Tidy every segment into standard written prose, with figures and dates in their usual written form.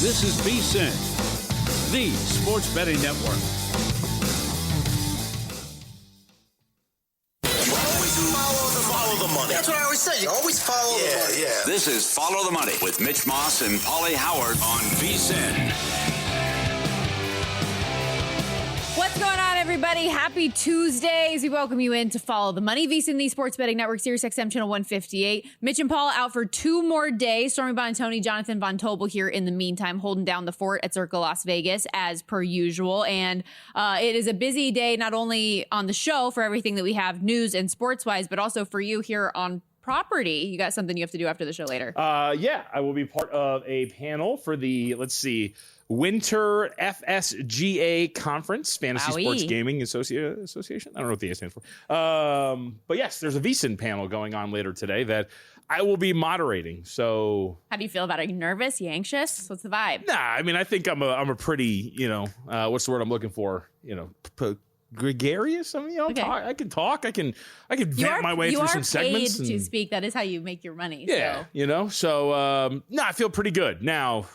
This is VSiN, the sports betting network. Follow the money. That's what I always say. You always follow the money. Yeah. This is Follow the Money with Mitch Moss and Paulie Howard on VSiN. What's going on, everybody? Happy Tuesdays. We welcome you in to Follow the Money. VSiN, the Sports Betting Network, Sirius XM Channel 158. Mitch and Paul out for 2 more days. Stormy, Buonantony, Jonathan Von Tobel here in the meantime, holding down the fort at Circa Las Vegas as per usual. And it is a busy day, not only on the show for everything that we have news and sports-wise, but also for you here on property. You got something you have to do after the show later. Yeah, I will be part of a panel for the, Winter FSGA Conference, Fantasy Sports Gaming Association. I don't know what the A stands for. But yes, there's a VSiN panel going on later today that I will be moderating. So, how do you feel about it? Are you nervous? You anxious? What's the vibe? Nah, I mean, I think I'm a pretty, what's the word I'm looking for? Gregarious. I mean, okay. I can talk. I can vent my way through some segments. You are paid to speak. That is how you make your money. Yeah, so. I feel pretty good now.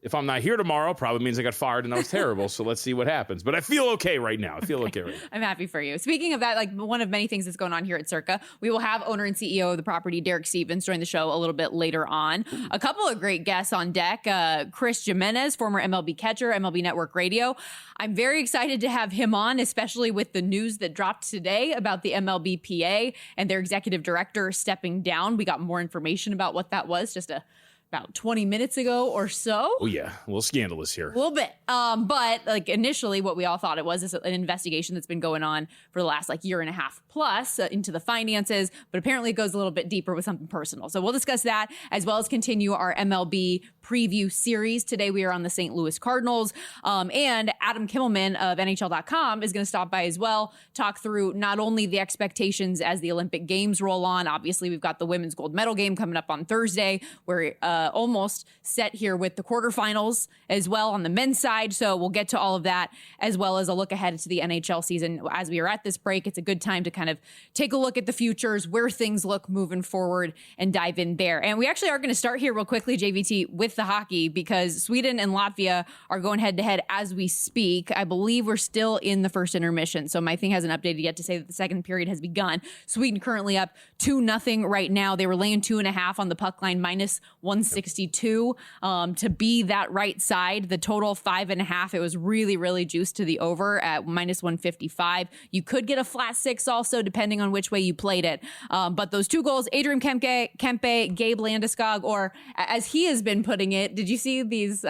If I'm not here tomorrow, probably means I got fired and that was terrible. So let's see what happens. But I feel okay right now. I'm happy for you. Speaking of that, one of many things that's going on here at Circa, we will have owner and CEO of the property, Derek Stevens, join the show a little bit later on. A couple of great guests on deck. Chris Jimenez, former MLB catcher, MLB Network Radio. I'm very excited to have him on, especially with the news that dropped today about the MLBPA and their executive director stepping down. We got more information about what that was just about 20 minutes ago or so. Oh, yeah. A little scandalous here. A little bit. But initially what we all thought it was is an investigation that's been going on for the last year and a half plus into the finances. But apparently it goes a little bit deeper with something personal. So we'll discuss that as well as continue our MLB preview series. Today we are on the St. Louis Cardinals. And Adam Kimmelman of NHL.com is going to stop by as well, talk through not only the expectations as the Olympic Games roll on. Obviously, we've got the women's gold medal game coming up on Thursday. We're almost set here with the quarterfinals as well on the men's side. So we'll get to all of that as well as a look ahead to the NHL season. As we are at this break, it's a good time to kind of take a look at the futures, where things look moving forward, and dive in there. And we actually are going to start here real quickly, JVT, with the hockey because Sweden and Latvia are going head to head as we speak. I believe we're still in the first intermission. So my thing hasn't updated yet to say that the second period has begun. Sweden currently up 2-0 right now. They were laying 2.5 on the puck line, minus 162 to be that right side. The total 5.5. It was really, really juiced to the over at minus 155. You could get a flat 6 also, depending on which way you played it. But those 2 goals, Adrian Kempe, Gabe Landeskog, or as he has been putting it, did you see these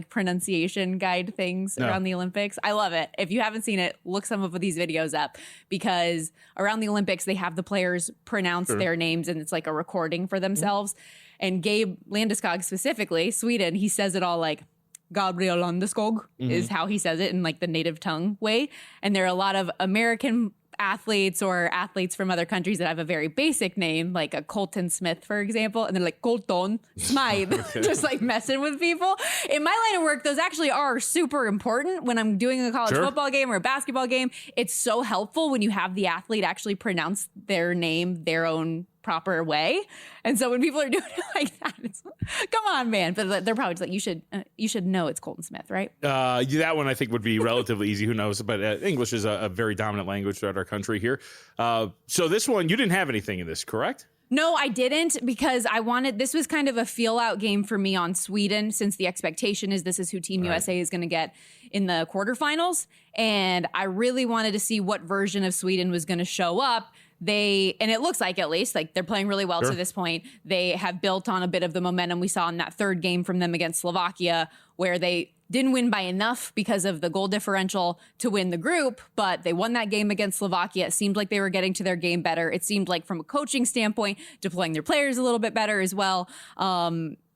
pronunciation guide things around the Olympics? I love it. If you haven't seen it, look some of these videos up because around the Olympics, they have the players pronounce their names and it's like a recording for themselves. And Gabe Landeskog specifically, Sweden, he says it all like Gabriel Landeskog is how he says it in the native tongue way. And there are a lot of American athletes or athletes from other countries that have a very basic name, like a Colton Smith, for example. And they're like, Colton Smythe, just messing with people. In my line of work, those actually are super important when I'm doing a college football game or a basketball game. It's so helpful when you have the athlete actually pronounce their name their own proper way. And so when people are doing it like that, it's come on, man. But they're probably just you should know it's Colton Smith, right? That one I think would be relatively easy. Who knows? But English is a very dominant language throughout our country here. So this one, you didn't have anything in this, correct? No, I didn't because this was kind of a feel out game for me on Sweden since the expectation is this is who Team USA is going to get in the quarterfinals. And I really wanted to see what version of Sweden was going to show up. And it looks like at least they're playing really well to this point. They have built on a bit of the momentum we saw in that third game from them against Slovakia, where they didn't win by enough because of the goal differential to win the group, but they won that game against Slovakia. It seemed like they were getting to their game better. It seemed like from a coaching standpoint, deploying their players a little bit better as well.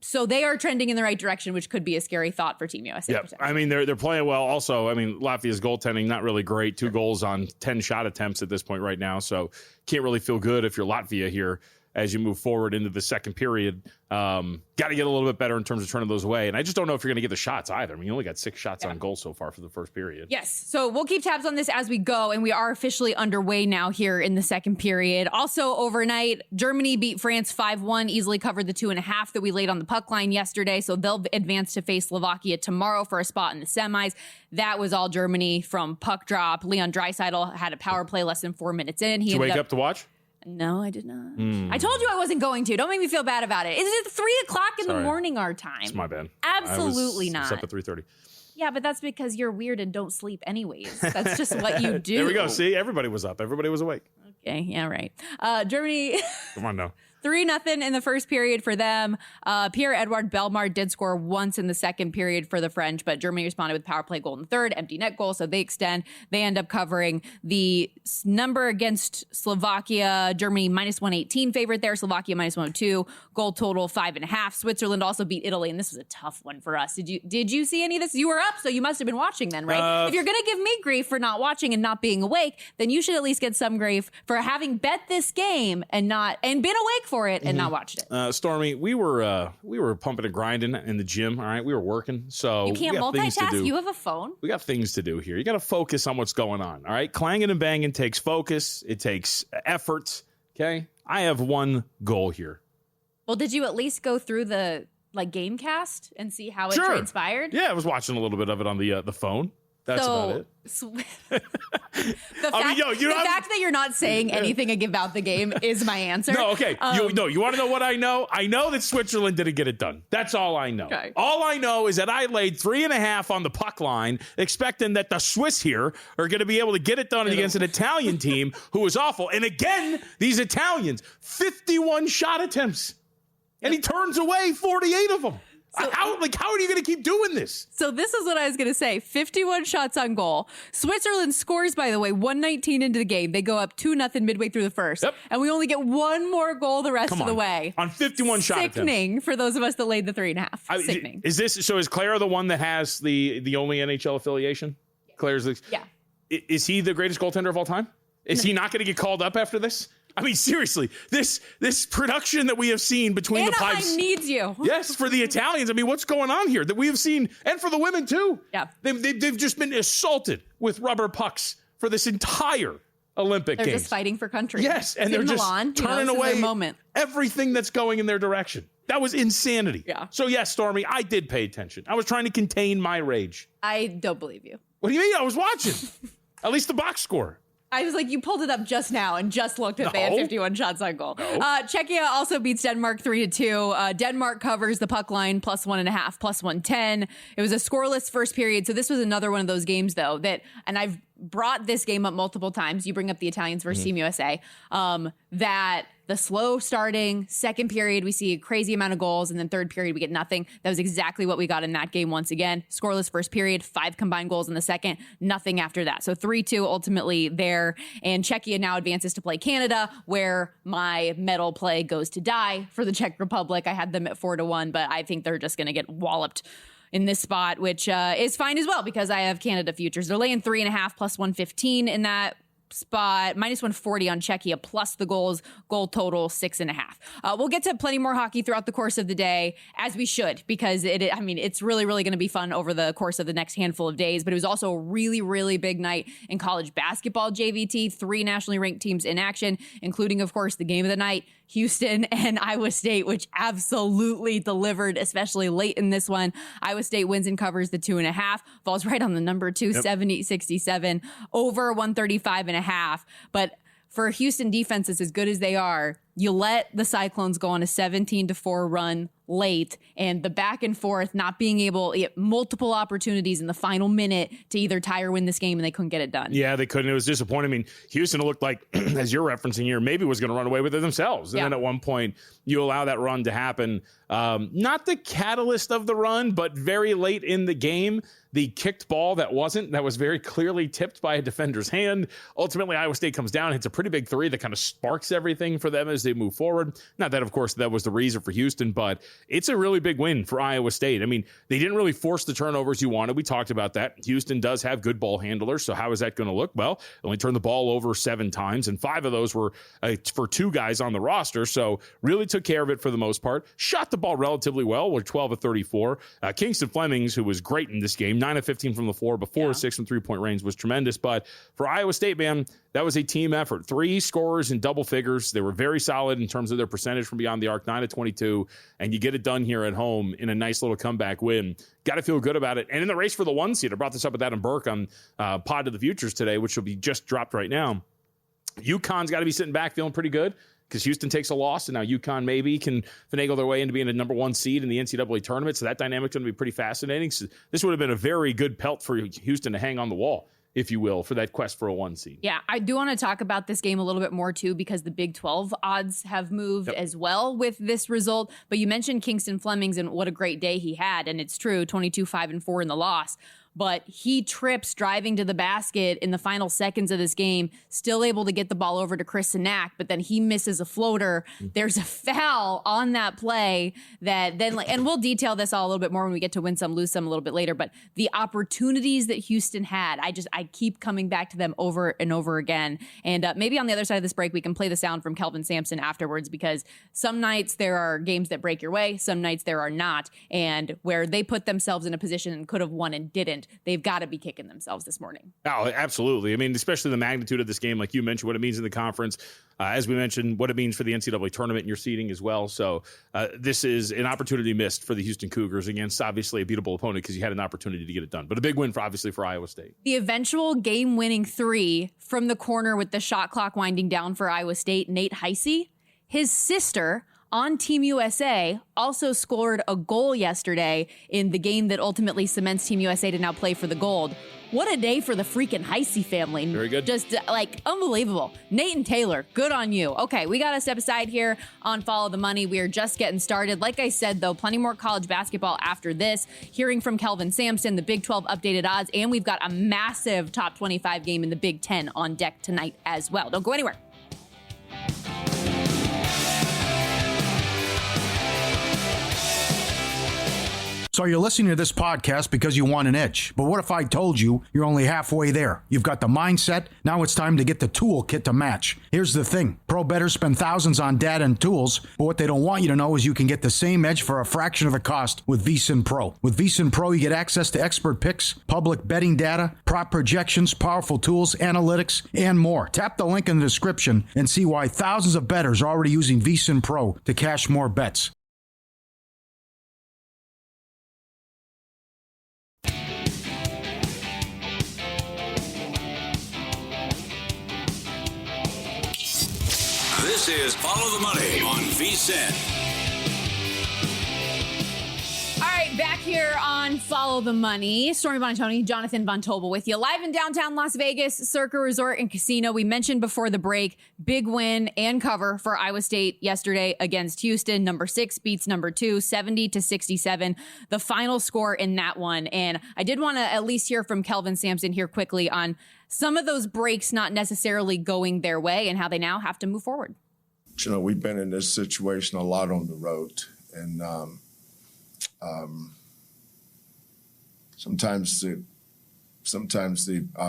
So they are trending in the right direction, which could be a scary thought for Team USA. Yeah, I mean, they're playing well. Also, I mean, Latvia's goaltending, not really great. 2 goals on 10 shot attempts at this point right now. So can't really feel good if you're Latvia here. as you move forward into the second period. Got to get a little bit better in terms of turning those away. And I just don't know if you're going to get the shots either. I mean, you only got 6 shots on goal so far for the first period. Yes. So we'll keep tabs on this as we go. And we are officially underway now here in the second period. Also overnight, Germany beat France 5-1, easily covered the 2.5 that we laid on the puck line yesterday. So they'll advance to face Slovakia tomorrow for a spot in the semis. That was all Germany from puck drop. Leon Draisaitl had a power play less than 4 minutes in. Did you wake up to watch? No, I did not. I told you I wasn't going to. Don't make me feel bad about it. Is it 3 o'clock in the morning our time? It's my bad. Absolutely not. I was up at 3:30. Yeah, but that's because you're weird and don't sleep anyways. That's just what you do. There we go. See, everybody was up. Everybody was awake. Okay, yeah, right. Germany. Come on now. 3-0 in the first period for them. Pierre-Edouard Bellemare did score once in the second period for the French, but Germany responded with power play goal in the third, empty net goal, so they extend. They end up covering the number against Slovakia. Germany -118 favorite there. Slovakia -102. Goal total 5.5. Switzerland also beat Italy, and this was a tough one for us. Did you see any of this? You were up, so you must have been watching then, right? If you're going to give me grief for not watching and not being awake, then you should at least get some grief for having bet this game and been awake for it and not watched it. Stormy, we were pumping and grinding in the gym. All right, we were working, so you can't multitask. You have a phone. We got things to do here. You got to focus on what's going on. All right, clanging and banging takes focus. It takes effort. Okay, I have one goal here. Well, did you at least go through the game cast and see how it transpired? Yeah, I was watching a little bit of it on the phone. That's about it. The fact that you're not saying anything about the game is my answer. No, okay. You want to know what I know? I know that Switzerland didn't get it done. That's all I know. Okay. All I know is that I laid 3.5 on the puck line, expecting that the Swiss here are going to be able to get it done against an Italian team who was awful. And again, these Italians, 51 shot attempts. And he turns away 48 of them. So, how are you going to keep doing this? So this is what I was going to say. 51 shots on goal. Switzerland scores, by the way, 119 into the game. They go up 2-0 midway through the first. Yep. And we only get one more goal the rest of the way. On 51 shot attempts. Sickening for those of us that laid the 3.5. Sickening. Is Clara the one that has the only NHL affiliation? Yeah. Claire's yeah. Is he the greatest goaltender of all time? Is he not going to get called up after this? I mean, seriously, this production that we have seen between Anaheim the pipes needs you. Yes, for the Italians. I mean, what's going on here that we have seen, and for the women too? Yeah, they've just been assaulted with rubber pucks for this entire Olympic Games. They're just fighting for country. Yes, and they're just turning away everything that's going in their direction. That was insanity. Yeah. So yes, Stormy, I did pay attention. I was trying to contain my rage. I don't believe you. What do you mean? I was watching. At least the box score. I was like, you pulled it up just now and just looked at they had 51 shots on goal. No. Czechia also beats Denmark 3-2. Denmark covers the puck line +1.5, +110. It was a scoreless first period. So this was another one of those games, though, and I've brought this game up multiple times. You bring up the Italians versus Team USA. That the slow starting second period, we see a crazy amount of goals, and then third period, we get nothing. That was exactly what we got in that game once again. Scoreless first period, 5 combined goals in the second, nothing after that. So 3-2 ultimately there. And Czechia now advances to play Canada, where my medal play goes to die for the Czech Republic. I had them at 4-1, but I think they're just going to get walloped in this spot, which is fine as well because I have Canada futures. They're laying 3.5 +115 in that spot, -140 on Czechia, plus the goals, goal total 6.5. We'll get to plenty more hockey throughout the course of the day, as we should, because it's really, really going to be fun over the course of the next handful of days. But it was also a really, really big night in college basketball JVT. 3 nationally ranked teams in action, including, of course, the game of the night, Houston and Iowa State, which absolutely delivered, especially late in this one. Iowa State wins and covers the 2.5, falls right on the number 2, 70-67, over 135.5. But for Houston defenses as good as they are, you let the Cyclones go on a 17-4 run late, and the back and forth, not being able, multiple opportunities in the final minute to either tie or win this game, and they couldn't get it done. Yeah, they couldn't. It was disappointing. I mean, Houston looked like, as you're referencing here, maybe was going to run away with it themselves. And then at one point, you allow that run to happen. Not the catalyst of the run, but very late in the game, the kicked ball that was very clearly tipped by a defender's hand. Ultimately, Iowa State comes down, hits a pretty big 3 that kind of sparks everything for them as they move forward. Not that, of course, that was the reason for Houston, but it's a really big win for Iowa State. I mean, they didn't really force the turnovers you wanted. We talked about that. Houston does have good ball handlers, so how is that going to look? Well, they only turned the ball over 7 times, and 5 of those were for 2 guys on the roster, so really took care of it for the most part. Shot the ball relatively well. We're 12 of 34. Kingston Flemings, who was great in this game, 9 of 15 from the floor before 6 from three-point range, was tremendous. But for Iowa State, man, that was a team effort. 3 scorers in double figures. They were very solid in terms of their percentage from beyond the arc, 9 of 22, and you get it done here at home in a nice little comeback win. Got to feel good about it. And in the race for the 1 seed, I brought this up with Adam Burke on Pod to the Futures today, which will be just dropped right now. UConn's got to be sitting back feeling pretty good because Houston takes a loss, and now UConn maybe can finagle their way into being a number 1 seed in the NCAA tournament, so that dynamic's going to be pretty fascinating. So this would have been a very good pelt for Houston to hang on the wall, if you will, for that quest for a 1 seed. Yeah, I do want to talk about this game a little bit more, too, because the Big 12 odds have moved as well with this result. But you mentioned Kingston Flemings and what a great day he had, and it's true, 22-5-4 in the loss. But he trips driving to the basket in the final seconds of this game, still able to get the ball over to Chris Sinak, but then he misses a floater. There's a foul on that play that then, and we'll detail this all a little bit more when we get to win some, lose some a little bit later, but the opportunities that Houston had, I keep coming back to them over and over again. And maybe on the other side of this break, we can play the sound from Kelvin Sampson afterwards, because some nights there are games that break your way, some nights there are not. And where they put themselves in a position and could have won and didn't, they've got to be kicking themselves this morning. Oh, absolutely. I mean, especially the magnitude of this game, like you mentioned, what it means in the conference. As we mentioned, what it means for the NCAA tournament and your seeding as well. So this is an opportunity missed for the Houston Cougars against obviously a beatable opponent because you had an opportunity to get it done. But a big win obviously for Iowa State. The eventual game-winning 3 from the corner with the shot clock winding down for Iowa State, Nate Heisey, his sister on Team USA also scored a goal yesterday in the game that ultimately cements Team USA to now play for the gold. What a day for the freaking Heisey family. Very good. Just unbelievable. Nate and Taylor, good on you. Okay, we got to step aside here on Follow the Money. We are just getting started. Like I said, though, plenty more college basketball after this. Hearing from Kelvin Sampson, the Big 12 updated odds, and we've got a massive top 25 game in the Big 10 on deck tonight as well. Don't go anywhere. So you're listening to this podcast because you want an edge. But what if I told you you're only halfway there? You've got the mindset. Now it's time to get the toolkit to match. Here's the thing. Pro bettors spend thousands on data and tools, but what they don't want you to know is you can get the same edge for a fraction of the cost with VSiN Pro. With VSiN Pro, you get access to expert picks, public betting data, prop projections, powerful tools, analytics, and more. Tap the link in the description and see why thousands of bettors are already using VSiN Pro to cash more bets. This is Follow the Money on VSiN. All right, back here on Follow the Money. Stormy Buonantony, Jonathan Von Tobel with you. Live in downtown Las Vegas, Circa Resort and Casino. We mentioned before the break, big win and cover for Iowa State yesterday against Houston. Number 6 beats number 2, 70-67. The final score in that one. And I did want to at least hear from Kelvin Sampson here quickly on some of those breaks not necessarily going their way and how they now have to move forward. You know, we've been in this situation a lot on the road, and sometimes the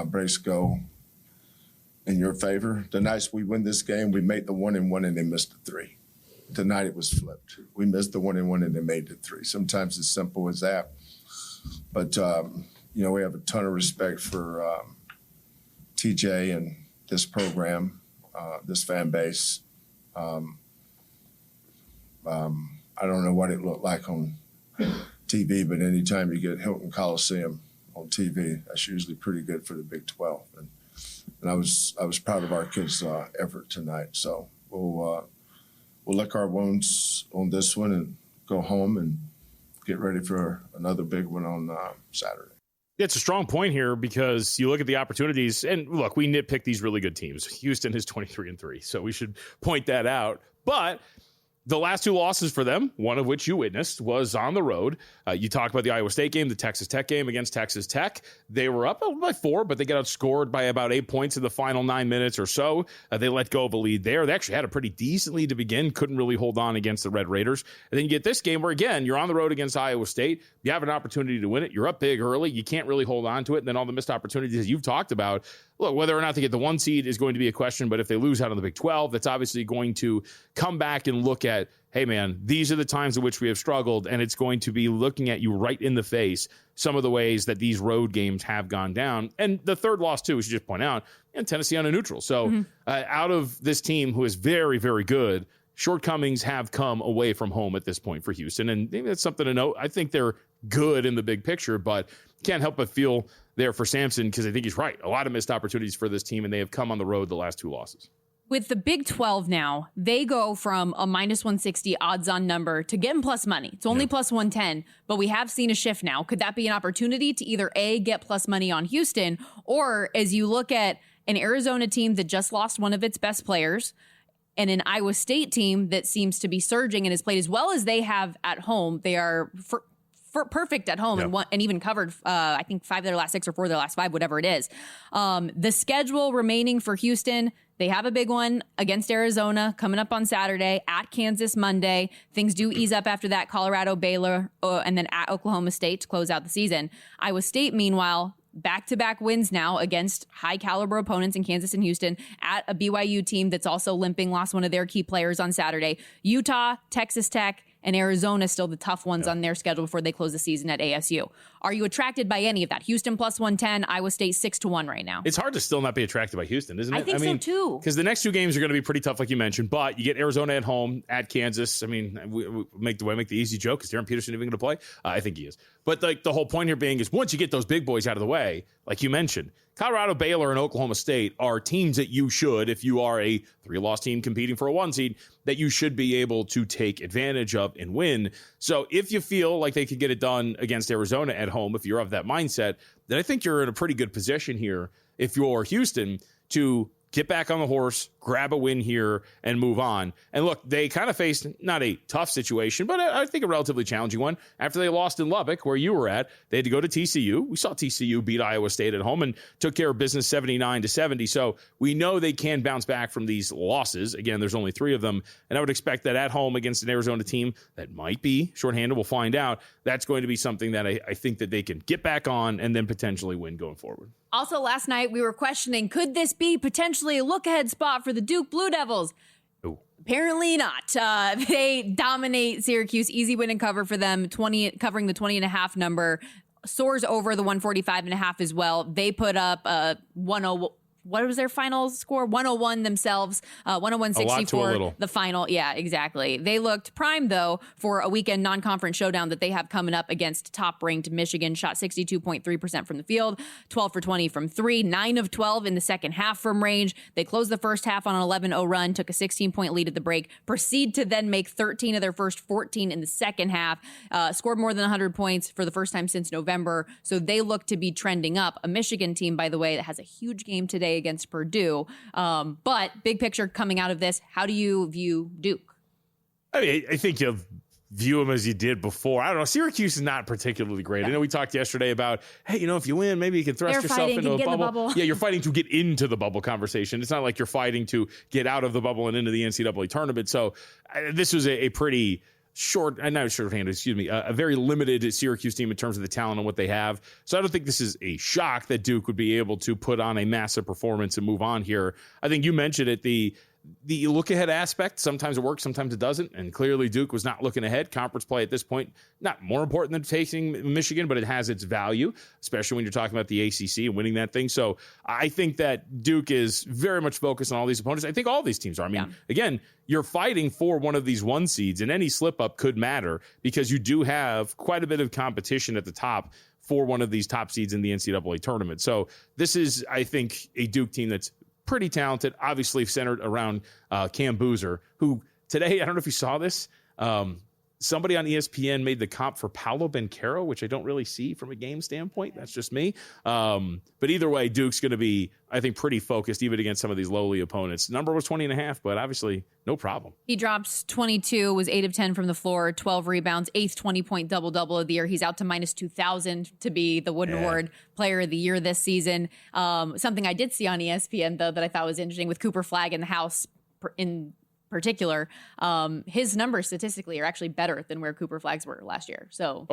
breaks go in your favor. The nights we win this game, we made the 1-and-1 and they missed the 3. Tonight it was flipped. We missed the 1-and-1 and they made the 3. Sometimes it's simple as that. But, you know, we have a ton of respect for TJ and this program, this fan base. I don't know what it looked like on TV, but anytime you get Hilton Coliseum on TV, that's usually pretty good for the Big 12. And I was proud of our kids' effort tonight. So we'll lick our wounds on this one and go home and get ready for another big one on Saturday. It's a strong point here because you look at the opportunities, and look, we nitpick these really good teams. Houston is 23-3, so we should point that out. But the last 2 losses for them, one of which you witnessed, was on the road. You talk about the Iowa State game, the Texas Tech game against Texas Tech. They were up by 4, but they got outscored by about 8 points in the final 9 minutes or so. They let go of a lead there. They actually had a pretty decent lead to begin, couldn't really hold on against the Red Raiders. And then you get this game where, again, you're on the road against Iowa State. You have an opportunity to win it. You're up big early. You can't really hold on to it. And then all the missed opportunities you've talked about. Look, whether or not they get the 1 seed is going to be a question, but if they lose out on the Big 12, that's obviously going to come back and look at, hey, man, these are the times in which we have struggled, and it's going to be looking at you right in the face some of the ways that these road games have gone down. And the third loss, too, we should just point out, and Tennessee on a neutral. So out of this team who is very, very good, shortcomings have come away from home at this point for Houston, and maybe that's something to note. I think they're good in the big picture, but can't help but feel there for Sampson because I think he's right. A lot of missed opportunities for this team, and they have come on the road the last 2 losses. With the Big 12 now, they go from a minus 160 odds-on number to getting plus money. It's only plus 110, but we have seen a shift now. Could that be an opportunity to either A, get plus money on Houston, or as you look at an Arizona team that just lost one of its best players and an Iowa State team that seems to be surging and has played as well as they have at home, they are perfect at home and even covered, I think, 5 of their last 6 or 4 of their last 5, whatever it is. The schedule remaining for Houston, they have a big one against Arizona coming up on Saturday, at Kansas Monday. Things do ease up after that, Colorado, Baylor, and then at Oklahoma State to close out the season. Iowa State, meanwhile, back-to-back wins now against high-caliber opponents in Kansas and Houston at a BYU team that's also limping, lost one of their key players on Saturday. Utah, Texas Tech, and Arizona still the tough ones on their schedule before they close the season at ASU. Are you attracted by any of that? Houston plus 110, Iowa State 6-1 right now. It's hard to still not be attracted by Houston, isn't it? I think so too. Because the next 2 games are going to be pretty tough, like you mentioned. But you get Arizona at home, at Kansas. I mean, we make the easy joke. Is Darren Peterson even going to play? I think he is. But like the whole point here being is once you get those big boys out of the way, like you mentioned, Colorado, Baylor, and Oklahoma State are teams that you should, if you are a 3-loss team competing for a 1 seed, that you should be able to take advantage of and win. So if you feel like they could get it done against Arizona at home, if you're of that mindset, then I think you're in a pretty good position here if you're Houston to get back on the horse, grab a win here, and move on. And look, they kind of faced not a tough situation, but I think a relatively challenging one. After they lost in Lubbock, where you were at, they had to go to TCU. We saw TCU beat Iowa State at home and took care of business 79-70. So we know they can bounce back from these losses. Again, there's only 3 of them. And I would expect that at home against an Arizona team that might be shorthanded, we'll find out, that's going to be something that I think that they can get back on and then potentially win going forward. Also, last night we were questioning, could this be potentially a look-ahead spot for the Duke Blue Devils? Ooh. Apparently not. They dominate Syracuse. Easy win and cover for them, covering the 20.5 number. Soars over the 145.5 as well. They put up 101. What was their final score? 101 themselves, 101-64, the final. Yeah, exactly. They looked primed, though, for a weekend non-conference showdown that they have coming up against top-ranked Michigan. Shot 62.3% from the field, 12 for 20 from 3, 9 of 12 in the second half from range. They closed the first half on an 11-0 run, took a 16-point lead at the break, proceed to then make 13 of their first 14 in the second half, scored more than 100 points for the first time since November. So they look to be trending up. A Michigan team, by the way, that has a huge game today against Purdue. But big picture coming out of this, how do you view Duke? I mean, I think you'll view them as you did before. I don't know. Syracuse is not particularly great. Yeah. I know we talked yesterday about, hey, if you win, maybe you can thrust yourself into a bubble. Yeah, you're fighting to get into the bubble conversation. It's not like you're fighting to get out of the bubble and into the NCAA tournament. So this was a pretty a very limited Syracuse team in terms of the talent and what they have. So I don't think this is a shock that Duke would be able to put on a massive performance and move on here. I think you mentioned it, the look-ahead aspect. Sometimes it works, sometimes it doesn't. And clearly Duke was not looking ahead. Conference play at this point, not more important than facing Michigan, but it has its value, especially when you're talking about the ACC and winning that thing. So I think that Duke is very much focused on all these opponents. I think all these teams are. I mean, again, you're fighting for one of these 1 seeds, and any slip-up could matter because you do have quite a bit of competition at the top for one of these top seeds in the NCAA tournament. So this is, I think, a Duke team that's pretty talented, obviously centered around Cam Boozer, who today, I don't know if you saw this, somebody on ESPN made the comp for Paolo Banchero, which I don't really see from a game standpoint. That's just me. But either way, Duke's going to be, I think, pretty focused even against some of these lowly opponents. Number was 20.5, but obviously no problem. He drops 22, was 8 of 10 from the floor, 12 rebounds, 8th 20-point double-double of the year. He's out to minus 2,000 to be the Wooden Award Player of the Year this season. Something I did see on ESPN, though, that I thought was interesting with Cooper Flagg in the house in particular, his numbers statistically are actually better than where Cooper Flagg's were last year. So,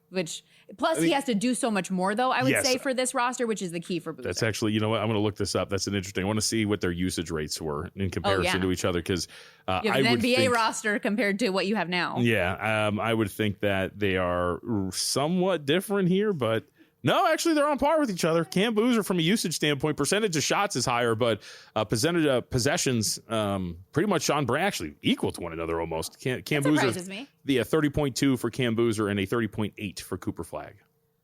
which plus he has to do so much more, though, I would say, for this roster, which is the key for Boozer. That's actually, you know what? I'm going to look this up. That's an interesting. I want to see what their usage rates were in comparison to each other, because you have an NBA roster compared to what you have now. Yeah, I would think that they are somewhat different here, but no, actually, they're on par with each other. Cam Boozer, from a usage standpoint, percentage of shots is higher, but percentage of possessions, pretty much Sean Brand actually equal to one another almost. Cam Boozer, the 30.2 for Cam Boozer and a 30.8 for Cooper Flagg.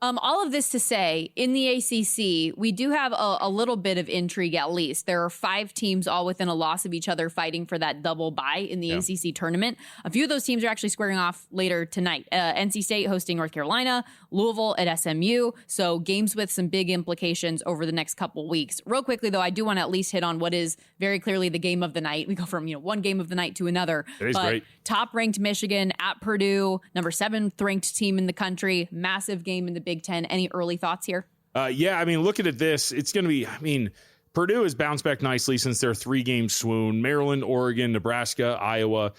All of this to say, in the ACC, we do have a little bit of intrigue at least. There are 5 teams all within a loss of each other fighting for that double bye in the ACC tournament. A few of those teams are actually squaring off later tonight. NC State hosting North Carolina, Louisville at SMU. So games with some big implications over the next couple weeks. Real quickly, though, I do want to at least hit on what is very clearly the game of the night. We go from one game of the night to another. It is great. Top-ranked Michigan at Purdue, number 7th ranked team in the country. Massive game in the Big Ten. Any early thoughts here? Yeah, I mean, looking at this, it's going to be, Purdue has bounced back nicely since their 3-game swoon. Maryland, Oregon, Nebraska, Iowa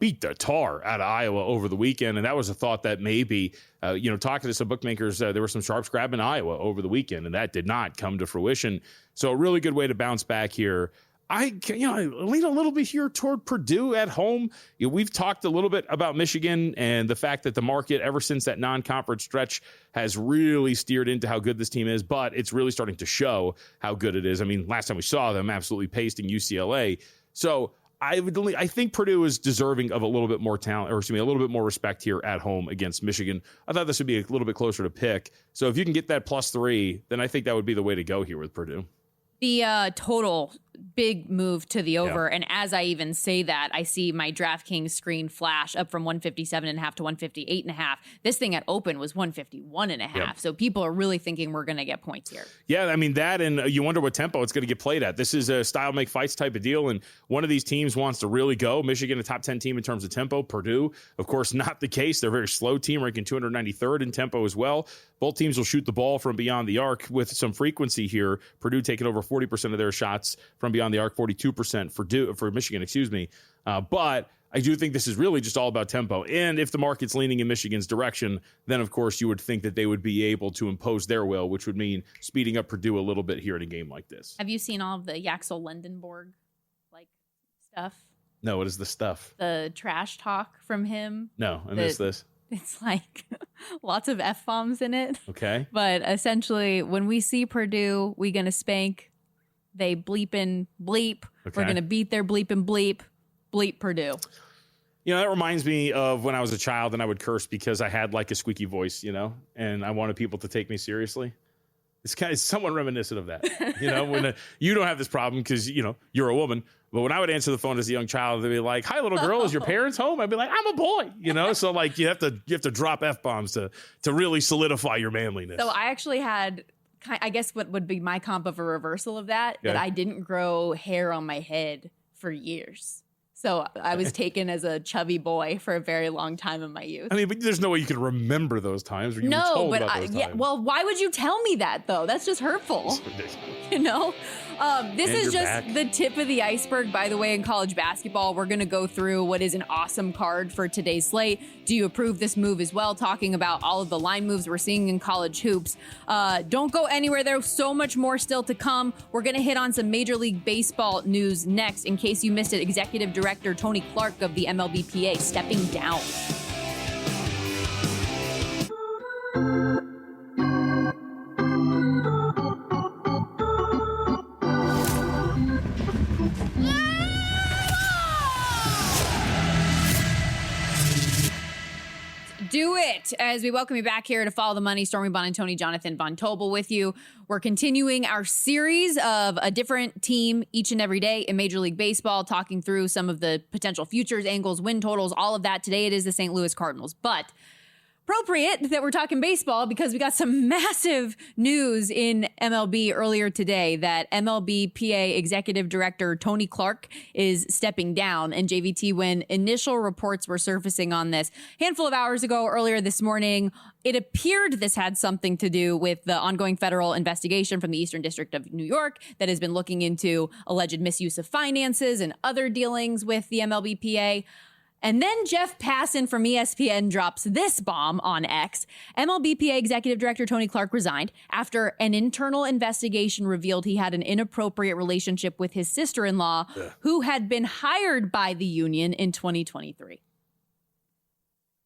beat the tar out of Iowa over the weekend. And that was a thought that maybe, talking to some bookmakers, there were some sharps grabbing Iowa over the weekend, and that did not come to fruition. So a really good way to bounce back here. I lean a little bit here toward Purdue at home. We've talked a little bit about Michigan and the fact that the market, ever since that non-conference stretch, has really steered into how good this team is, but it's really starting to show how good it is. I mean, last time we saw them absolutely pasting UCLA. So I think Purdue is deserving of a little bit more talent, a little bit more respect here at home against Michigan. I thought this would be a little bit closer to pick. So if you can get that +3, then I think that would be the way to go here with Purdue. The total big move to the over. And as I even say that, I see my DraftKings screen flash up from 157.5 to 158.5. This thing at open was 151.5. So people are really thinking we're going to get points here. Yeah, I mean, that, and you wonder what tempo it's going to get played at. This is a style make fights type of deal, and one of these teams wants to really go. Michigan, a top 10 team in terms of tempo. Purdue, of course, not the case. They're a very slow team, ranking 293rd in tempo as well. Both teams will shoot the ball from beyond the arc with some frequency here. Purdue taking over 40% of their shots from beyond the arc, 42% for Michigan, but I do think this is really just all about tempo. And if the market's leaning in Michigan's direction, then, of course, you would think that they would be able to impose their will, which would mean speeding up Purdue a little bit here in a game like this. Have you seen all of the Yaxel Lendenborg stuff? No, what is the stuff? The trash talk from him? No, I missed this. It's like lots of F-bombs in it. Okay. But essentially, when we see Purdue, we going to spank. They bleep and bleep. Okay. We're going to beat their bleep and bleep. Bleep Purdue. That reminds me of when I was a child and I would curse because I had like a squeaky voice, and I wanted people to take me seriously. It's somewhat reminiscent of that. When you don't have this problem because, you're a woman. But when I would answer the phone as a young child, they'd be like, "Hi, little girl, is your parents home?" I'd be like, "I'm a boy," So like you have to drop F-bombs to really solidify your manliness. So I actually had, I guess what would be my comp of a reversal of that I didn't grow hair on my head for years. So I was taken as a chubby boy for a very long time in my youth. I mean, but there's no way you can remember those times. Where you were told about those times. Well, why would you tell me that though? That's just hurtful. It's ridiculous. This is just the tip of the iceberg, by the way, in college basketball. We're going to go through what is an awesome card for today's slate. Do you approve this move as well? Talking about all of the line moves we're seeing in college hoops. Don't go anywhere. There's so much more still to come. We're going to hit on some Major League Baseball news next. In case you missed it, Executive Director Tony Clark of the MLBPA stepping down. do it. As we welcome you back here to Follow the Money, Stormy, Buonantony, Jonathan Von Tobel with you. We're continuing our series of a different team each and every day in Major League Baseball, talking through some of the potential futures, angles, win totals, all of that. Today it is the St. Louis Cardinals. But appropriate that we're talking baseball because we got some massive news in MLB earlier today that MLB PA Executive Director Tony Clark is stepping down. And JVT, when initial reports were surfacing on this a handful of hours ago, earlier this morning, it appeared this had something to do with the ongoing federal investigation from the Eastern District of New York that has been looking into alleged misuse of finances and other dealings with the MLB PA. And then Jeff Passan from ESPN drops this bomb on X. MLBPA Executive Director Tony Clark resigned after an internal investigation revealed he had an inappropriate relationship with his sister-in-law, who had been hired by the union in 2023.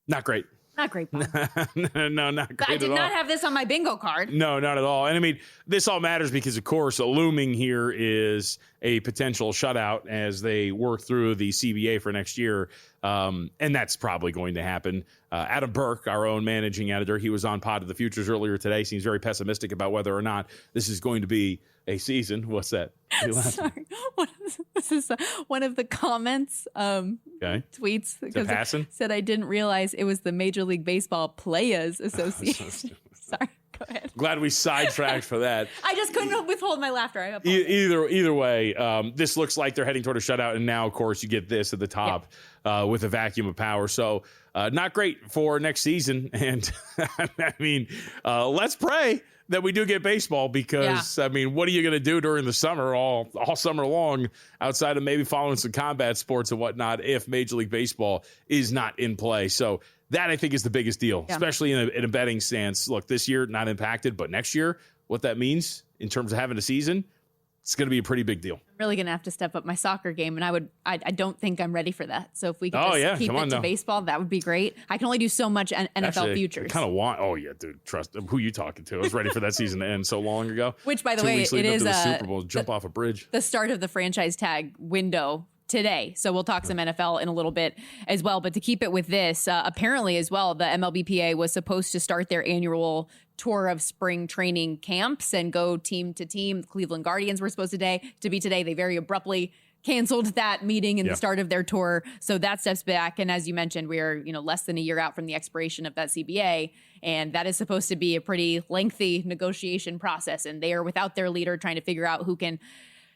Not great. Not great. No, not great. I did not have this on my bingo card. No, not at all. And I mean, this all matters because, of course, looming here is a potential shutout as they work through the CBA for next year. And that's probably going to happen. Adam Burke, our own managing editor, he was on Pod of the Futures earlier today. Seems very pessimistic about whether or not this is going to be a season. What's that? Sorry. This is one of the comments, tweets. Because Passan? Said I didn't realize it was the Major League Baseball Players Association. Sorry. Go ahead. Glad we sidetracked for that. I just couldn't withhold my laughter. I Either way, this looks like they're heading toward a shutout, and now, of course, you get this at the top with a vacuum of power. So not great for next season. And I mean, let's pray that we do get baseball because, I mean, what are you going to do during the summer, all summer long, outside of maybe following some combat sports and whatnot, if Major League Baseball is not in play? So that, I think, is the biggest deal, especially in a betting stance. Look, this year, not impacted, but next year, what that means in terms of having a season, it's going to be a pretty big deal. I'm really going to have to step up my soccer game, and I don't think I'm ready for that. So if we could keep it to baseball, that would be great. I can only do so much NFL futures. I kind of want, dude, trust who you talking to. I was ready for that season to end so long ago. Which, by the way, it is the Super Bowl, jump off a bridge. The start of the franchise tag window today. So we'll talk some NFL in a little bit as well. But to keep it with this, apparently as well, the MLBPA was supposed to start their annual tour of spring training camps and go team to team. The Cleveland Guardians were supposed to be today. They very abruptly canceled that meeting in the start of their tour. So that steps back. And as you mentioned, we're less than a year out from the expiration of that CBA. And that is supposed to be a pretty lengthy negotiation process. And they are without their leader trying to figure out who can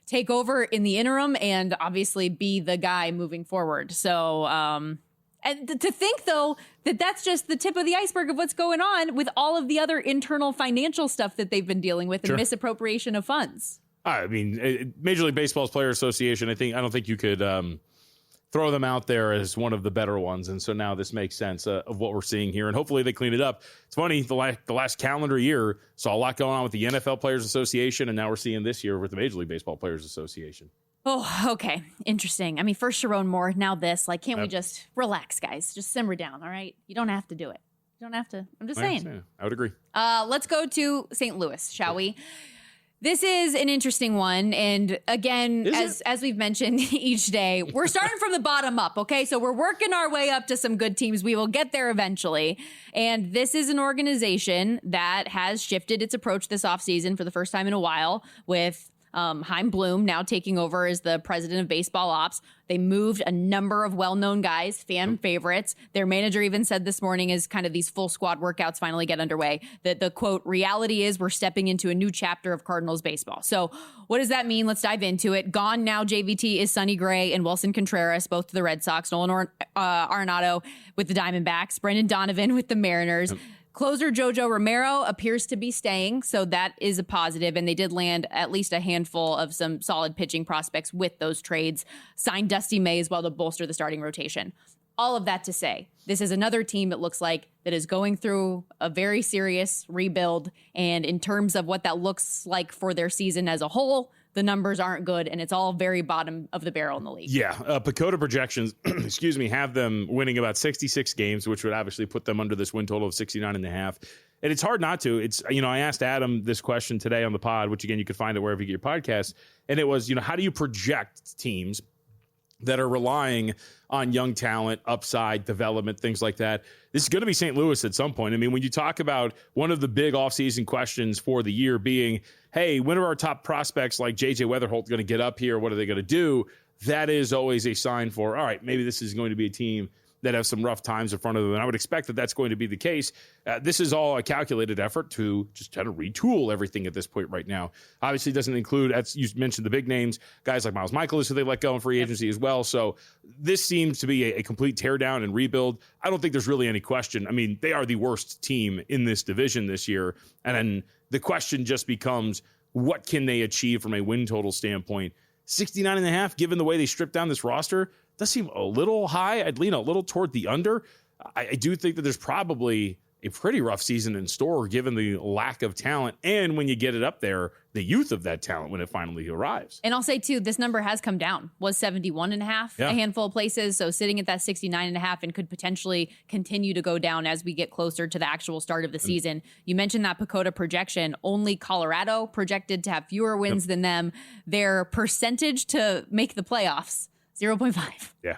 take over in the interim and obviously be the guy moving forward. So, and to think, though, that that's just the tip of the iceberg of what's going on with all of the other internal financial stuff that they've been dealing with and misappropriation of funds. I mean, Major League Baseball's Player Association, I don't think you could throw them out there as one of the better ones. And so now this makes sense of what we're seeing here. And hopefully they clean it up. It's funny, the last calendar year saw a lot going on with the NFL Players Association. And now we're seeing this year with the Major League Baseball Players Association. Oh, okay. Interesting. I mean, first Sharon Moore, now this. Like, can't we just relax, guys? Just simmer down, all right? You don't have to do it. You don't have to. I'm just saying. I would agree. Let's go to St. Louis, shall we? This is an interesting one. And again, as we've mentioned each day, we're starting from the bottom up, okay? So we're working our way up to some good teams. We will get there eventually. And this is an organization that has shifted its approach this offseason for the first time in a while with Chaim Bloom now taking over as the president of baseball ops. They moved a number of well-known guys, fan favorites. Their manager even said this morning as kind of these full squad workouts finally get underway that the quote, reality is we're stepping into a new chapter of Cardinals baseball. So what does that mean? Let's dive into it. Gone now, JVT, is Sonny Gray and Wilson Contreras, both to the Red Sox. Nolan Arenado with the Diamondbacks. Brendan Donovan with the Mariners. Closer Jojo Romero appears to be staying, so that is a positive, and they did land at least a handful of some solid pitching prospects with those trades. Signed Dusty May as well to bolster the starting rotation. All of that to say, this is another team, it looks like, that is going through a very serious rebuild, and in terms of what that looks like for their season as a whole, the numbers aren't good, and it's all very bottom of the barrel in the league. Yeah, Pacoda projections, have them winning about 66 games, which would obviously put them under this win total of 69.5. And it's hard not to. It's, I asked Adam this question today on the pod, which again, you can find it wherever you get your podcasts. And it was, how do you project teams that are relying on young talent, upside, development, things like that. This is going to be St. Louis at some point. I mean, when you talk about one of the big offseason questions for the year being, hey, when are our top prospects like J.J. Weatherholt going to get up here? What are they going to do? That is always a sign for, all right, maybe this is going to be a team that have some rough times in front of them. And I would expect that that's going to be the case. This is all a calculated effort to just kind of retool everything at this point right now. Obviously, it doesn't include, as you mentioned, the big names, guys like Miles Michaelis, who they let go in free agency as well. So this seems to be a complete teardown and rebuild. I don't think there's really any question. I mean, they are the worst team in this division this year. And then the question just becomes, what can they achieve from a win total standpoint? 69.5, given the way they stripped down this roster, does seem a little high. I'd lean a little toward the under. I do think that there's probably a pretty rough season in store given the lack of talent. And when you get it up there, the youth of that talent when it finally arrives. And I'll say, too, this number has come down, was 71.5 a handful of places. So sitting at that 69.5 and could potentially continue to go down as we get closer to the actual start of the season. You mentioned that PECOTA projection. Only Colorado projected to have fewer wins than them. Their percentage to make the playoffs, 0.5. Yeah.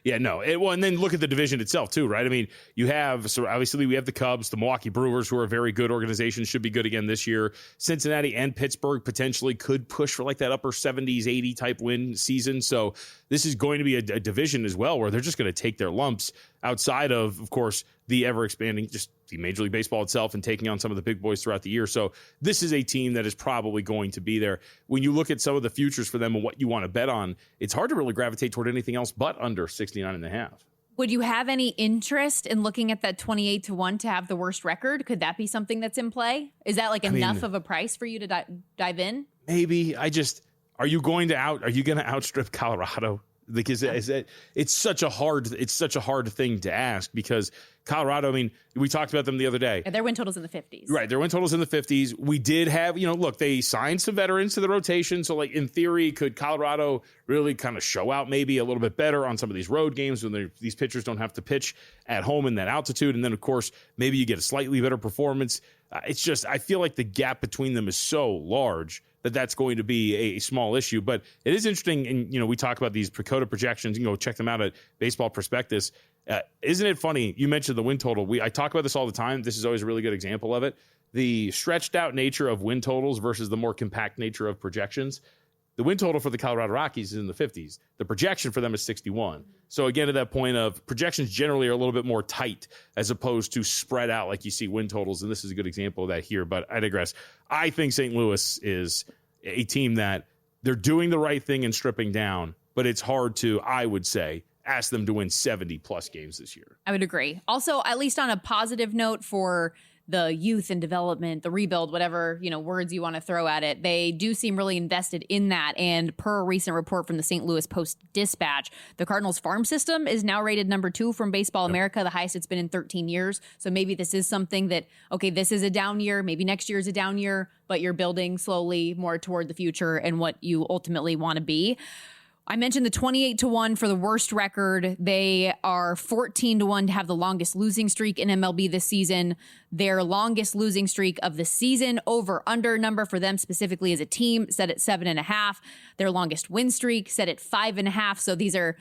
Yeah, no. And then look at the division itself, too, right? I mean, you have, so obviously we have the Cubs, the Milwaukee Brewers, who are a very good organization, should be good again this year. Cincinnati and Pittsburgh potentially could push for like that upper 70s, 80 type win season. So this is going to be a division as well where they're just going to take their lumps outside of course, the ever expanding, just the Major League Baseball itself and taking on some of the big boys throughout the year. So this is a team that is probably going to be there. When you look at some of the futures for them and what you want to bet on, it's hard to really gravitate toward anything else but under 69.5. Would you have any interest in looking at that 28-1 to have the worst record? Could that be something that's in play? Is that like enough of a price for you to dive in? Maybe. Are you going to outstrip Colorado? Because it's such a hard thing to ask because Colorado, I mean, we talked about them the other day. Their win total's in the 50s. Right. Their win total's in the 50s. We did have, look, they signed some veterans to the rotation. So, like, in theory, could Colorado really kind of show out maybe a little bit better on some of these road games when these pitchers don't have to pitch at home in that altitude? And then, of course, maybe you get a slightly better performance. It's just, I feel like the gap between them is so large that's going to be a small issue. But it is interesting, and, we talk about these PECOTA projections. You can go check them out at Baseball Prospectus. Isn't it funny? You mentioned the win total. I talk about this all the time. This is always a really good example of it. The stretched out nature of win totals versus the more compact nature of projections. The win total for the Colorado Rockies is in the 50s. The projection for them is 61. So again, to that point of projections generally are a little bit more tight as opposed to spread out like you see win totals. And this is a good example of that here, but I digress. I think St. Louis is a team that they're doing the right thing and stripping down, but it's hard to, I would say, ask them to win 70 plus games this year. I would agree. Also, at least on a positive note for the youth and development, the rebuild, whatever, words you want to throw at it, they do seem really invested in that. And per a recent report from the St. Louis Post-Dispatch, the Cardinals farm system is now rated number 2 from Baseball America, the highest it's been in 13 years. So maybe this is something that, okay, this is a down year, maybe next year is a down year, but you're building slowly more toward the future and what you ultimately want to be. I mentioned the 28-1 for the worst record. They are 14-1 to have the longest losing streak in MLB this season. Their longest losing streak of the season, over-under number for them specifically as a team, set at 7.5. Their longest win streak set at 5.5. So these are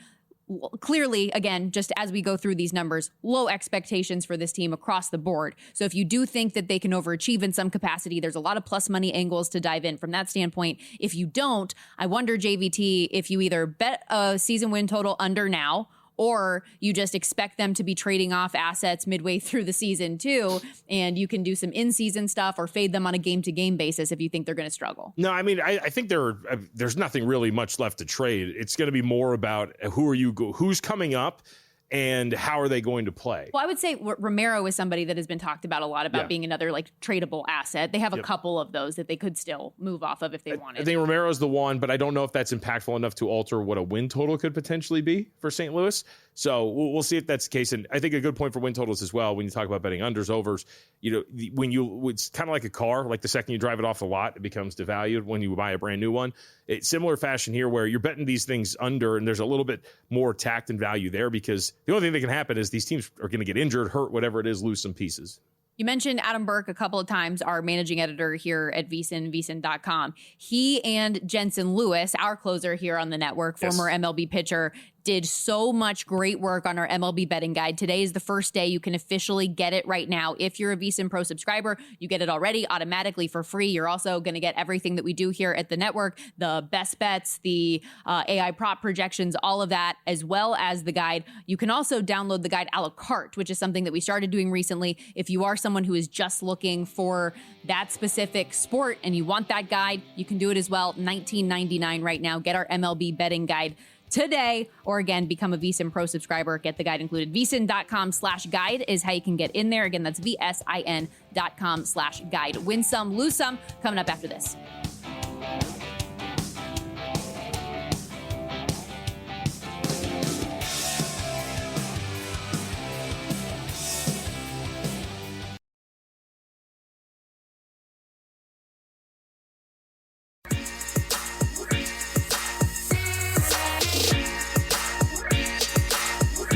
clearly, again, just as we go through these numbers, low expectations for this team across the board. So if you do think that they can overachieve in some capacity, there's a lot of plus money angles to dive in from that standpoint. If you don't, I wonder, JVT, if you either bet a season win total under now, or you just expect them to be trading off assets midway through the season too, and you can do some in-season stuff or fade them on a game-to-game basis if you think they're going to struggle. No, I mean, I think there's nothing really much left to trade. It's going to be more about who's coming up and how are they going to play? Well, I would say Romero is somebody that has been talked about a lot about being another like tradable asset. They have a couple of those that they could still move off of if they wanted. I think Romero's the one, but I don't know if that's impactful enough to alter what a win total could potentially be for St. Louis. So we'll see if that's the case. And I think a good point for win totals as well, when you talk about betting unders, overs, it's kind of like a car, like the second you drive it off the lot, it becomes devalued when you buy a brand new one. It's similar fashion here where you're betting these things under and there's a little bit more tact and value there because the only thing that can happen is these teams are going to get injured, hurt, whatever it is, lose some pieces. You mentioned Adam Burke a couple of times, our managing editor here at VSiN.com. He and Jensen Lewis, our closer here on the network, former MLB pitcher, did so much great work on our MLB betting guide. Today is the first day you can officially get it right now. If you're a VSiN Pro subscriber, you get it already automatically for free. You're also going to get everything that we do here at the network, the best bets, the AI prop projections, all of that, as well as the guide. You can also download the guide a la carte, which is something that we started doing recently. If you are someone who is just looking for that specific sport and you want that guide, you can do it as well. $19.99 right now. Get our MLB betting guide today, or again, become a VSiN Pro subscriber. Get the guide included. VSiN.com/guide is how you can get in there. Again, that's VSIN.com/guide. Win some, lose some, coming up after this.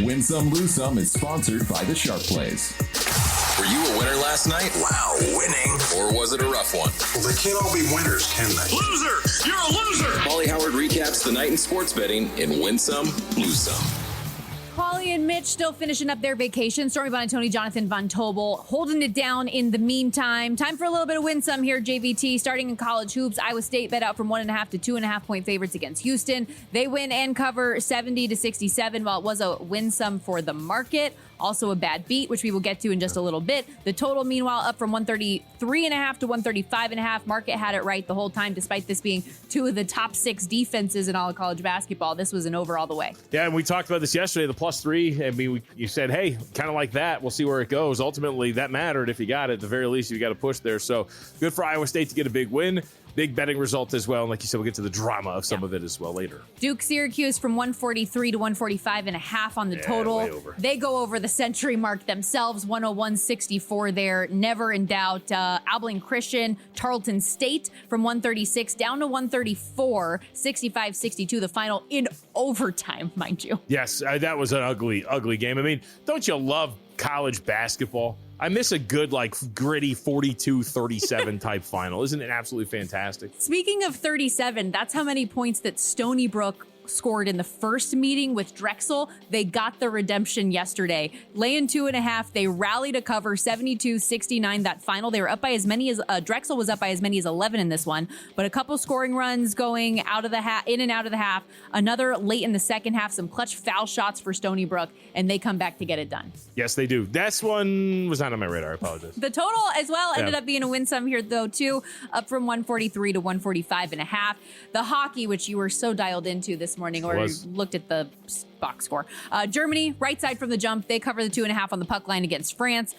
Win Some, Lose Some is sponsored by the Sharp Plays. Were you a winner last night? Wow, winning. Or was it a rough one? Well, they can't all be winners, can they? Loser! You're a loser! Paulie Howard recaps the night in sports betting in Win Some, Lose Some. Paulie and Mitch still finishing up their vacation. Stormy, Buonantony, Jonathan Von Tobel holding it down in the meantime. Time for a little bit of win some here, JVT. Starting in college hoops, Iowa State bet out from 1.5 to 2.5 point favorites against Houston. They win and cover 70-67. While it was a win some for the market, also a bad beat, which we will get to in just a little bit. The total, meanwhile, up from 133.5 to 135.5. Market had it right the whole time, despite this being two of the top 6 defenses in all of college basketball. This was an over all the way. Yeah, and we talked about this yesterday, the +3. I mean, you said, hey, kind of like that. We'll see where it goes. Ultimately, that mattered if you got it. At the very least, you got to push there. So good for Iowa State to get a big win. Big betting result as well. And like you said, we'll get to the drama of some of it as well later. Duke Syracuse from 143 to 145.5 on the total. Way over. They go over the century mark themselves, 101.64 there. Never in doubt. Abilene Christian, Tarleton State from 136 down to 134, 65-62, the final in overtime, mind you. Yes, that was an ugly, ugly game. I mean, don't you love college basketball? I miss a good, like, gritty 42-37 type final. Isn't it absolutely fantastic? Speaking of 37, that's how many points that Stony Brook scored in the first meeting with Drexel. They got the redemption yesterday. Laying 2.5, they rallied to cover 72-69 that final. They were up by as many as Drexel was up by as many as 11 in this one, but a couple scoring runs going out of the in and out of the half. Another late in the second half, some clutch foul shots for Stony Brook, and they come back to get it done. Yes, they do. This one was not on my radar. I apologize. The total as well ended up being a win some here though too, up from 143 to 145.5. The hockey, which you were so dialed into this morning, or you looked at the box score. Germany, right side from the jump. They cover the 2.5 on the puck line against France.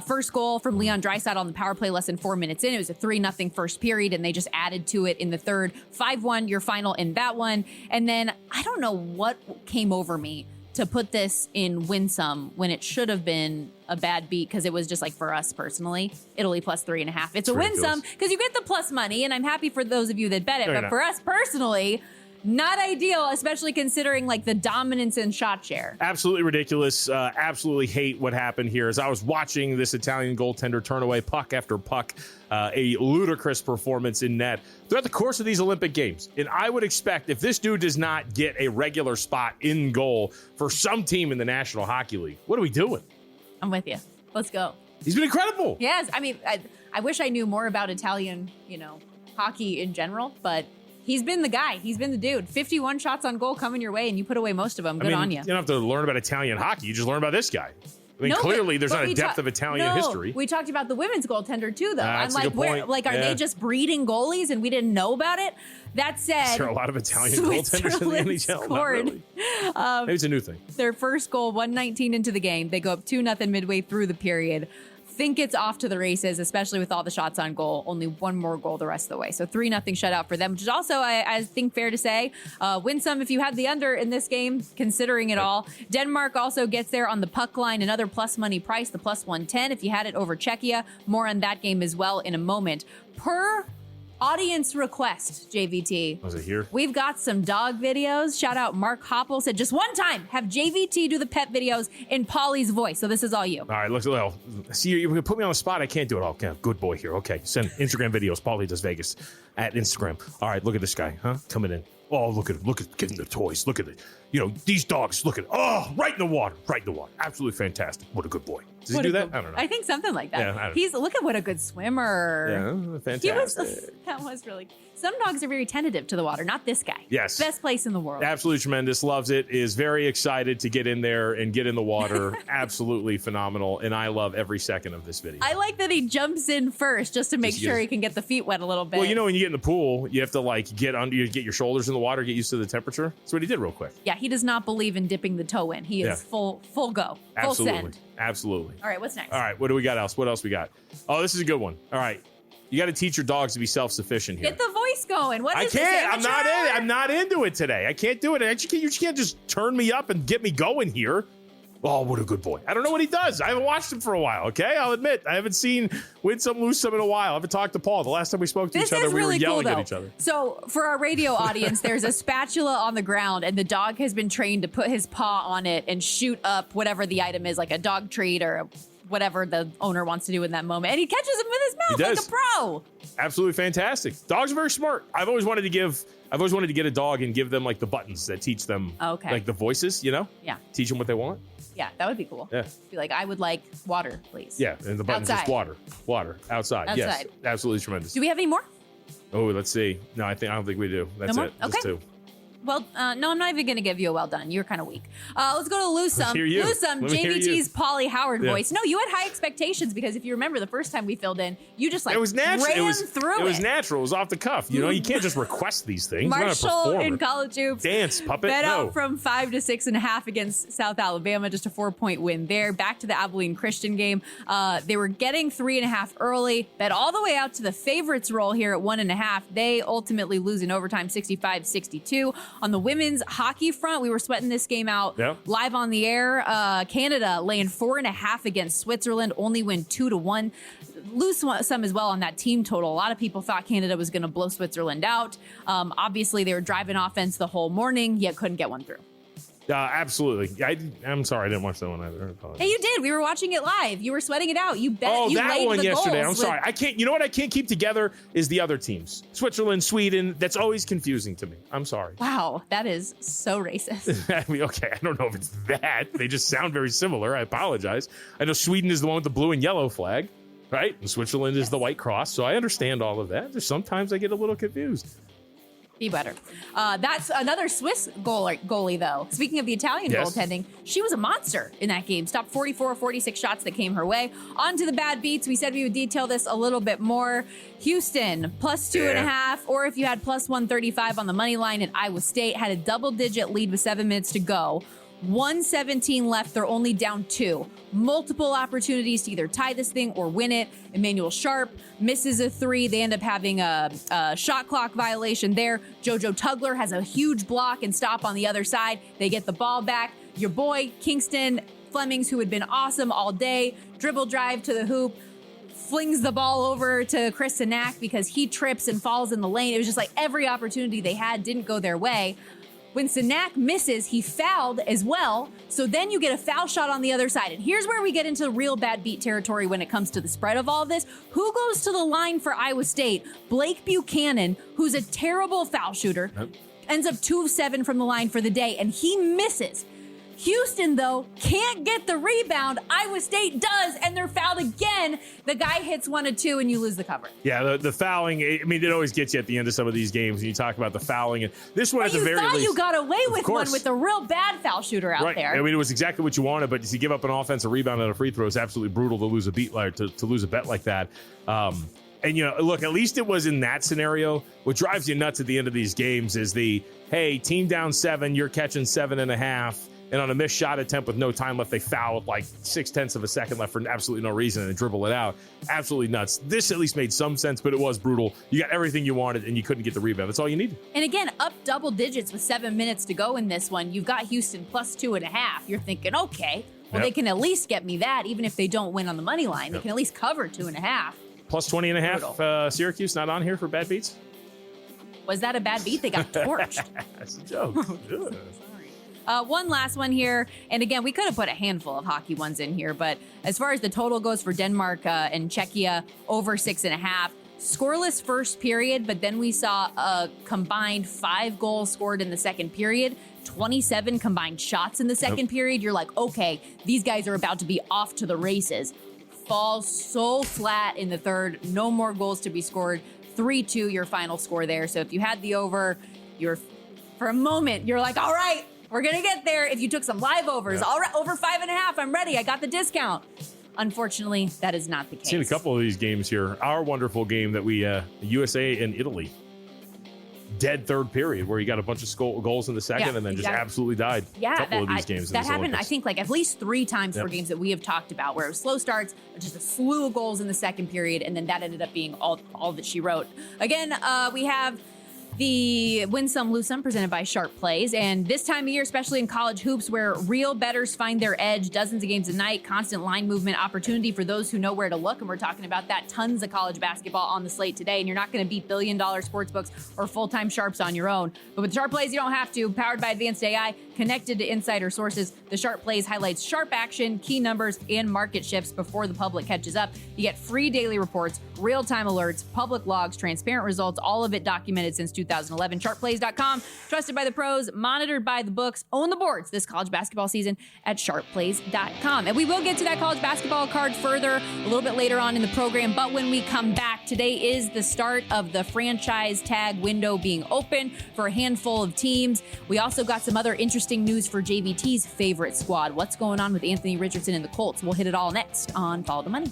First goal from Leon Draisaitl on the power play less than 4 minutes in. It was a 3-0 first period, and they just added to it in the third. 5-1, your final in that one. And then I don't know what came over me to put this in win some when it should have been a bad beat, because it was just like, for us personally, Italy +3.5. It's a win some because you get the plus money, and I'm happy for those of you that bet it. But for us personally, not ideal, especially considering like the dominance in shot share. Absolutely ridiculous. Absolutely hate what happened here. As I was watching this Italian goaltender turn away puck after puck, a ludicrous performance in net throughout the course of these Olympic Games. And I would expect if this dude does not get a regular spot in goal for some team in the National Hockey League, what are we doing? I'm with you. Let's go. He's been incredible. Yes. I mean, I wish I knew more about Italian, hockey in general, but he's been the guy. He's been the dude. 51 shots on goal coming your way, and you put away most of them. Good on you. You don't have to learn about Italian hockey. You just learn about this guy. I mean, clearly there's not a depth of Italian history. We talked about the women's goaltender too, though. That's a good point. Are they just breeding goalies and we didn't know about it? That said, is there a lot of Italian goaltenders in the NHL? Not really. Maybe it's a new thing. Their first goal, 1:19 into the game. They go up 2-0 midway through the period. Think it's off to the races, especially with all the shots on goal. Only one more goal the rest of the way. So 3-0 shutout for them, which is also, I think, fair to say. Win some if you had the under in this game, considering it all. Denmark also gets there on the puck line. Another plus money price, the +110 if you had it over Czechia. More on that game as well in a moment. Per Audience request, JVT. Was it here? We've got some dog videos. Shout out Mark Hoppel said, just one time, have JVT do the pet videos in Polly's voice. So this is all you. All right, look. See, you're going to put me on the spot. I can't do it all. Okay, good boy here. Okay, send Instagram videos. Polly does Vegas at Instagram. All right, look at this guy, huh? Coming in. Oh, look at getting the toys. Look at it. These dogs, look at it. Oh, right in the water. Absolutely fantastic. What a good boy. Does he do that? I don't know. I think something like that. Yeah, look at what a good swimmer. Yeah, fantastic. That was really. Some dogs are very tentative to the water. Not this guy. Yes. Best place in the world. Absolutely tremendous. Loves it. Is very excited to get in there and get in the water. Absolutely phenomenal. And I love every second of this video. I like that he jumps in first just to make sure he can get the feet wet a little bit. Well, when you get in the pool, you have to get under, you get your shoulders in the water, get used to the temperature. That's what he did real quick. Yeah, he does not believe in dipping the toe in. He is full go. Full send. Absolutely. All right, what's next? All right, what do we got else? What else we got? Oh, this is a good one. All right. You got to teach your dogs to be self-sufficient here. Get the voice going. What is I can't. this, I'm not into it today. I can't do it. You just can't just turn me up and get me going here. Oh, what a good boy. I don't know what he does. I haven't watched him for a while, okay? I'll admit. I haven't seen Win Some, Lose Some in a while. I haven't talked to Paul. The last time we spoke to each other, we were yelling at each other. So for our radio audience, there's a spatula on the ground, and the dog has been trained to put his paw on it and shoot up whatever the item is, like a dog treat or whatever the owner wants to do in that moment. And he catches him with his mouth like a pro. Absolutely fantastic. Dogs are very smart. I've always wanted to get a dog and give them like the buttons that teach them like the voices, Yeah. Teach them what they want. Yeah, that would be cool. Yeah. Be like, I would like water, please. Yeah, and the button's just water, outside. Yes, absolutely tremendous. Do we have any more? Oh, let's see. No, I don't think we do. That's it. Okay. Just two. Well, no, I'm not even going to give you a well done. You're kind of weak. Let's go to Lose Some. Lose Some, JVT's Polly Howard voice. No, you had high expectations because if you remember the first time we filled in, you just it was natural. ran through it. It was natural. It was off the cuff. You can't just request these things. Marshall in college hoops. Dance, puppet. Bet out from 5 to 6.5 against South Alabama. Just a 4-point win there. Back to the Abilene Christian game. They were getting 3.5 early. Bet all the way out to the favorites roll here at 1.5. They ultimately lose in overtime 65-62. On the women's hockey front, we were sweating this game out live on the air. Canada laying 4.5 against Switzerland, only win 2-1. Lose some as well on that team total. A lot of people thought Canada was going to blow Switzerland out. Obviously, they were driving offense the whole morning, yet couldn't get one through. Absolutely. I'm sorry, I didn't watch that one either. Hey, you did. We were watching it live. You were sweating it out. You bet. Oh, you that one yesterday. I'm with... sorry. I can't. You know what? I can't keep together is the other teams. Switzerland, Sweden. That's always confusing to me. I'm sorry. Wow, that is so racist. I mean, okay. I don't know if it's that. They just sound very similar. I apologize. I know Sweden is the one with the blue and yellow flag, right? And Switzerland is the white cross. So I understand all of that. Just sometimes I get a little confused. Be better. That's another Swiss goalie, though. Speaking of the Italian goaltending, she was a monster in that game. Stopped 46 shots that came her way. On to the bad beats. We said we would detail this a little bit more. Houston, plus 2.5, or if you had plus 135 on the money line at Iowa State, had a double-digit lead with 7 minutes to go. 1:17 left. They're only down 2. Multiple opportunities to either tie this thing or win it. Emmanuel Sharp misses a 3. They end up having a shot clock violation there. JoJo Tugler has a huge block and stop on the other side. They get the ball back. Your boy, Kingston Flemings, who had been awesome all day, dribble drive to the hoop, flings the ball over to Chris Sinak because he trips and falls in the lane. It was just like every opportunity they had didn't go their way. When Sinak misses, he fouled as well. So then you get a foul shot on the other side. And here's where we get into real bad beat territory when it comes to the spread of all of this. Who goes to the line for Iowa State? Blake Buchanan, who's a terrible foul shooter, ends up 2 of 7 from the line for the day, and he misses. Houston, though, can't get the rebound. Iowa State does, and they're fouled again. The guy hits 1 of 2, and you lose the cover. Yeah, the fouling, I mean, it always gets you at the end of some of these games, and you talk about the fouling. And this one, at the very least, you got away with one with a real bad foul shooter out there. I mean, it was exactly what you wanted, but to give up an offensive rebound and a free throw is absolutely brutal to lose a beat to lose a bet like that. And, look, at least it was in that scenario. What drives you nuts at the end of these games is hey, team down 7, you're catching 7.5. And on a missed shot attempt with no time left, they foul with like 0.6 of a second left for absolutely no reason and dribble it out. Absolutely nuts. This at least made some sense, but it was brutal. You got everything you wanted, and you couldn't get the rebound. That's all you needed. And again, up double digits with 7 minutes to go in this one. You've got Houston plus 2.5. You're thinking, okay, well, they can at least get me that, even if they don't win on the money line. They can at least cover 2.5. Plus 20.5. Syracuse not on here for bad beats? Was that a bad beat? They got torched. That's a joke. One last one here. And again, we could have put a handful of hockey ones in here, but as far as the total goes for Denmark and Czechia, over 6.5. Scoreless first period, but then we saw a combined 5 goals scored in the second period, 27 combined shots in the second period. You're like, okay, these guys are about to be off to the races. Falls so flat in the third, no more goals to be scored. 3-2 your final score there. So if you had the over, for a moment, you're like, all right, we're going to get there. If you took some live overs, all right, over 5.5, I'm ready. I got the discount. Unfortunately, that is not the case. Seen a couple of these games here. Our wonderful game that we, USA and Italy. Dead third period where you got a bunch of goals in the second and then just absolutely died. Yeah, a couple of these games. That happened, Olympics. I think, like at least 3 times for games that we have talked about where it was slow starts, just a slew of goals in the second period, and then that ended up being all that she wrote. Again, we have the Win Some, Lose Some presented by Sharp Plays. And this time of year, especially in college hoops where real bettors find their edge, dozens of games a night, constant line movement opportunity for those who know where to look. And we're talking about that, tons of college basketball on the slate today. And you're not going to beat billion-dollar sportsbooks or full-time sharps on your own. But with Sharp Plays, you don't have to. Powered by advanced AI, connected to insider sources, the Sharp Plays highlights sharp action, key numbers, and market shifts before the public catches up. You get free daily reports, real-time alerts, public logs, transparent results, all of it documented since 2011. SharpPlays.com, trusted by the pros, monitored by the books. Own the boards this college basketball season at SharpPlays.com. And we will get to that college basketball card further a little bit later on in the program. But when we come back, today is the start of the franchise tag window being open for a handful of teams. We also got some other interesting news for JVT's favorite squad. What's going on with Anthony Richardson and the Colts? We'll hit it all next on Follow the Money.